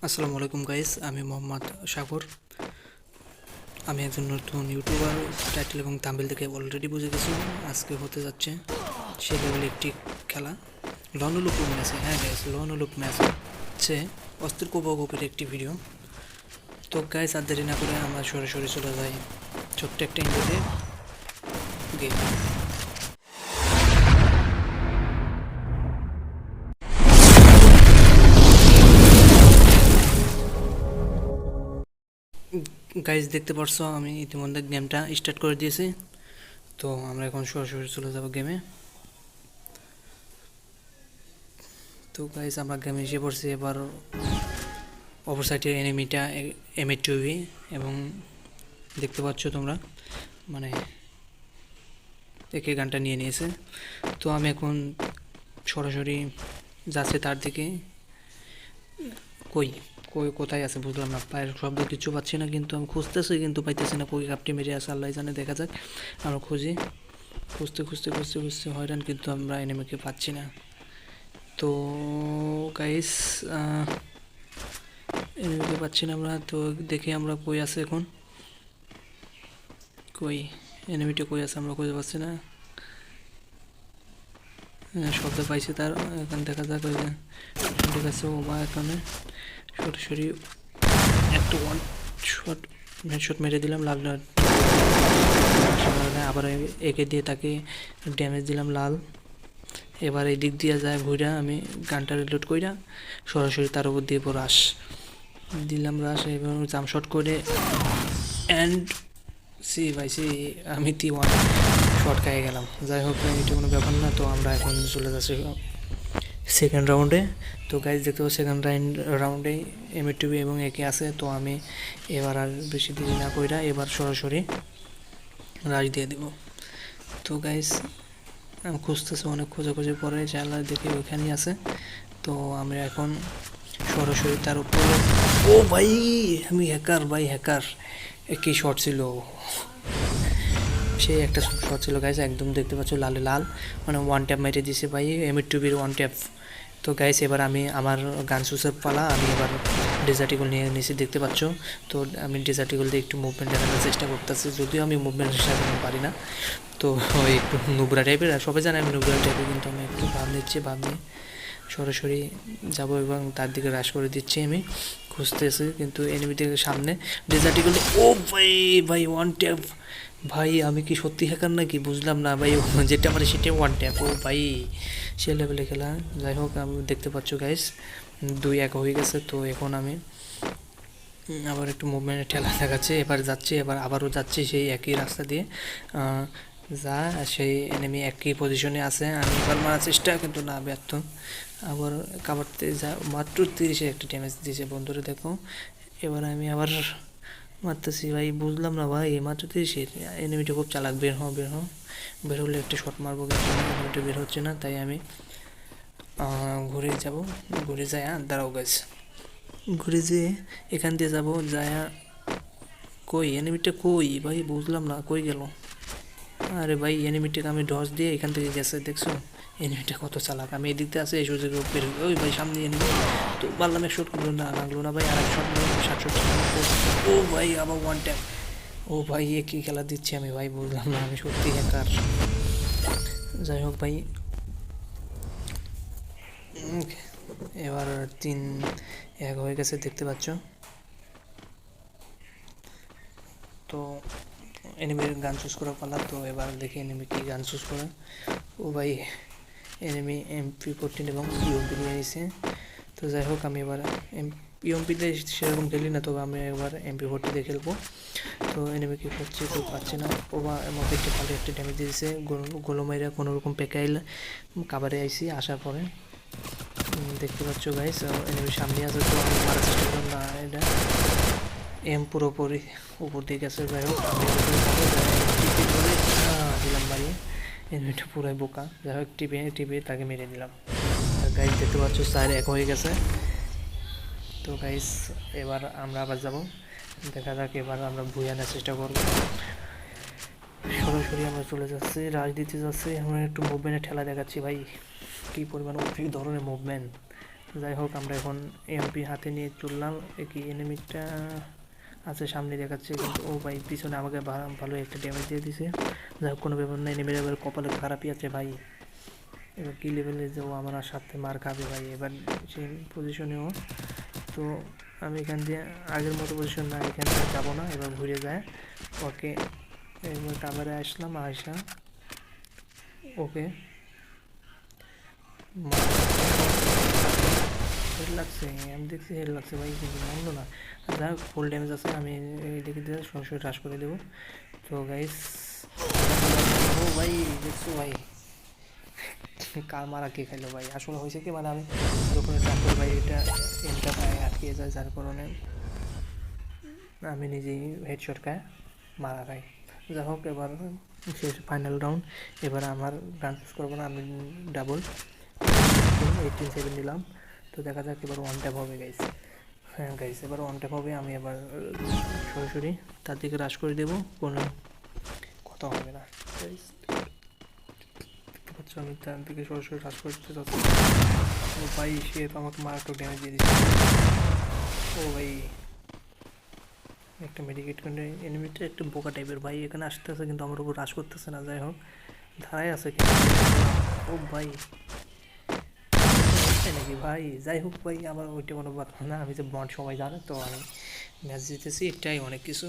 আসসালামু আলাইকুম গাইস, আমি মোহাম্মদ সাগর। আমি একজন নতুন ইউটিউবার। টাইটেল এবং থাম্বনেল থেকে অলরেডি বুঝে গেছি আজকে হতে যাচ্ছে সে লেভেলে একটি খেলা, লনলুপ ম্যাচে। হ্যাঁ গাইস, লনলুপ ম্যাচ হচ্ছে অস্থির কোপাগোপের একটি ভিডিও। তো গাইস, আর দেরি না করে আমরা সরাসরি চলে যাই ছোট্ট একটা ইন্ডোতে গেম। গাইস, দেখতে পারছো আমি ইতিমধ্যে গেমটা স্টার্ট করে দিয়েছি। তো আমরা এখন সরাসরি চলে যাব গেমে। তো গাইস, আমরা গেমে এসে পড়ছি। এবার অপর সাইডের এনিমিটা M8 এবং দেখতে পাচ্ছ তোমরা, মানে একে গানটা নিয়ে নিয়েছে। তো আমি এখন সরাসরি যাচ্ছে তার দিকে। কই কই কোথায় আছে বুঝলাম না, পায়ের শব্দ কিছু পাচ্ছি না, কিন্তু আমি খুঁজতেছি কিন্তু পাইতেছি না। কই কাপটি মেরে আছে আল্লাহ জানে, দেখা যাক। আমরা খুঁজি, খুঁজতে খুঁজতে খুঁজতে খুঁজতে হয়রান, কিন্তু আমরা এনিমিকে পাচ্ছি না। তো গাইস, এনিমিকে পাচ্ছি না আমরা। তো দেখি আমরা কই আছে এখন, কই এনিমিটা কই আছে আমরা খুঁজে পাচ্ছি না। শব্দ পাইছি তার, এখন দেখা যাক। ওই যে ঠিক আছে, ও বা এখানে সরাসরি একটা ওয়ান শট হেডশট মেরে দিলাম লাল। আবার একে দিয়ে তাকে ড্যামেজ দিলাম লাল। এবার এই দিক দিয়ে যায় ঘুরা, আমি গানটা রিলোড কইরা সরাসরি তার উপর দিয়ে রাশ দিলাম। রাশ এবং জাম্প শট করে অ্যান্ড সি ভাই সি, আমি ওয়ান শট খাইয়ে গেলাম। যাই হোক, এটা কোনো ব্যাপার না। তো আমরা এখন চলে যাচ্ছি সেকেন্ড রাউন্ডে। তো গাইজ দেখতে পাবো সেকেন্ড রাউন্ডে M8 এবং একে আছে। তো আমি এবার আর বেশি দেরি না কইরা এবার সরাসরি রাশ দিয়ে দিব। তো গাইজ, আমি খুঁজতেছি, অনেক খোঁজাখুঁজির পরে চালা দেখি ওইখানেই আছে। তো আমরা এখন সরাসরি তার উপরে। ও ভাই, আমি হ্যাকার ভাই, হ্যাকার। একই শট ছিল, সেই একটা শট ছিল গাইজ, একদম দেখতে পাচ্ছ লালে লাল, মানে ওয়ান ট্যাপ মেরে দিছে ভাই M8 ওয়ান ট্যাপ। তো গাইস, এবার আমি আমার গান সুসের পালা, আমি এবার ডেজার্টিকল নিয়ে নিয়েছি দেখতে পাচ্ছ। তো আমি ডেজার্টিকল দিয়ে একটু মুভমেন্ট দেখানোর চেষ্টা করতেছি, যদিও আমি মুভমেন্ট হিসাবে পারি না। তো একটু নুবরা টাইপের, সবাই জানে আমি নুবরা টাইপের, কিন্তু আমি একটু ভাব নিচ্ছি, ভাব নিয়ে সরাসরি যাব এবং তার দিকে হ্রাস করে দিচ্ছি। আমি খুঁজতেছি কিন্তু এনিমিদের সামনে ডেজার্টিকল। ও ভাই ভাই, ওয়ান ট্যাপ ভাই। আমি কি সত্যি হ্যাকার নাকি বুঝলাম না ভাই, যেটা আমার সেটা ওয়ান ট্যাপ। ও ভাই, সে লেভেলে খেলা। যাই হোক, আমি দেখতে পাচ্ছ গাইস 2-1 হয়ে গেছে। তো এখন আমি আবার একটু মুভমেন্টের ঠেলা দেখাচ্ছে, এবার যাচ্ছি, এবার আবারও যাচ্ছি সেই একই রাস্তা দিয়ে। যা সেই এনিমি একই পজিশনে আছে, আমি এবার মারার চেষ্টা, কিন্তু না, ব্যর্থ। আবার কাবারতে যা মাত্র 30 একটা ড্যামেজ দিয়েছে বন্ধুরা, দেখো। এবার আমি আবার মারতেছি ভাই, বুঝলাম না ভাই, মাত্র 30। এনিমিটা খুব চালাক, বের হও বের হও, বের হলে একটা শট মারবো, কিন্তু এনিমিটা বের হচ্ছে না। তাই আমি ঘুরে যাব, ঘুরে যায় দাঁড়াও গাছ, ঘুরে যেয়ে এখান দিয়ে যাবো যায়। কই এনিমিটা কই ভাই, বুঝলাম না কই গেল। আরে ভাই, এনিমিটাকে আমি ডস দিয়ে এখান থেকে গেছে, দেখছো এনিমিটা কত চালাক। আমি এদিক দিয়ে আসে এই সুযোগে বের হই, ওই ভাই সামনে এনিমি। তো পারলাম এক শট করলো না, লাগলো না ভাই, আর এক শট 60। ও ভাই, আবার ওয়ান ট্যাপ। ও ভাই, এ কী খেলা দিচ্ছি আমি ভাই, বুঝলাম না, আমি সত্যি হ্যাকার। যাই হোক ভাই, এবার 3-1 হয়ে গেছে দেখতে পাচ্ছ। তো এনিমির গান চুজ করা পালা। তো এবার দেখি এনিমি কি গান চুজ করে। ও ভাই, এনিমি MP14 এবং ইউএমপি নিয়ে নিছে। তো যাই হোক, আমি এবার ইউএমপিতে সেরকম খেলি না, তবে আমি এবার MP40 দিয়ে খেলবো। তো এনিমিকে করছি, তো পাচ্ছি না। ও বা আমাকে একটা ভালো একটা ড্যামেজ দিয়েছে, গোলমাইরা কোনোরকম পেকাইল কাবারে আইসি আসার পরে। দেখতে পাচ্ছ গাইস, এনিমি সামনে আছে। তো আমি মারার চেষ্টা করলাম না, এটা পুরোপুরি উপর দিয়ে গেছে। যাই হোক, আমি দিলাম মারিয়ে, এনিমিটা পুরাই বোকা। যাই হোক, টিপে টিপে তাকে মেরে দিলাম। গাইস দেখতে পাচ্ছ 4-1 হয়ে গেছে। তো গাইস, এবার আমরা আবার যাব, দেখা যাক। এবার আমরা ভুয়ানোর চেষ্টা করব, সরাসরি আমরা চলে যাচ্ছি, রাজনীতি যাচ্ছি। আমরা একটু মুভমেন্টের ঠেলা দেখাচ্ছি ভাই, কী পরিমাণ অধিক ধরনের মুভমেন্ট। যাই হোক আমরা এখন এমপি হাতে নিয়ে চললাম। কি এনিমিটা আছে সামনে দেখাচ্ছে, কিন্তু ও ভাই পিছনে আমাকে ভালো একটা ড্যামেজ দিয়ে দিছে। যাই হোক কোনো ব্যাপার না, এনিমির এবার কপালে খারাপই আছে ভাই। এবার কি লেভেলে যে ও আমার সাথে মার খাবে ভাই, এবার সেই পজিশনেও। তো আমি এখান দিয়ে আগের মতো পজিশন না, এখান থেকে যাবো না, এবার ঘুরে যায় ওকে। এবার টাবারে আসলাম, আসা ওকে হেড লাগছে, আমি দেখছি হেড লাগছে ভাই, কিন্তু মরলো না। যাই হোক ফুল ড্যামেজ আছে, আমি দেখে দিয়ে সরাসরি হ্রাস করে দেবো। তো গাইস ও ভাই দেখছো ভাই কার মারা কে খাইলো ভাই। আসলে হয়েছে কি, মানে আমি যখন ট্রাক করে ভাই এটা এমটা পায়ে আটকে যায়, যার কারণে আমি নিজেই হেডশট খায় মারা খাই। যাই হোক এবার শেষ ফাইনাল রাউন্ড। এবার আমার গান চুজ করবো না, আমি ডাবল 18-7 নিলাম। তো দেখা যাক এবার ওয়ান ট্যাপ হবে গাইস। হ্যাঁ গাইস এবার ওয়ান ট্যাপ হবে, আমি এবার সরাসরি তার দিকে রাশ করে দেবো, কোনো কথা হবে না গাইস। দেখতে পাচ্ছ আমি তার দিকে সরাসরি রাশ করে দিতে চাচ্ছি। ও ভাই সে তো আমাকে মারাত্মক ড্যামেজ দিয়ে দিচ্ছে। ও ভাই একটা মেডিকেট করে এনিমিটা একটু বোকা টাইপের ভাই, এখানে আসতেছে কিন্তু আমার উপর রাশ করতেছে না। যাই হোক ধারায় আছে কিন্তু। ও ভাই তাই নাকি ভাই, যাই হোক ভাই আমার ওইটা কোনো ব্যাপার না, আমি যে বন্ড সবাই জানে, তো আমি ম্যাচ জিতেছি, এটাই অনেক কিছু।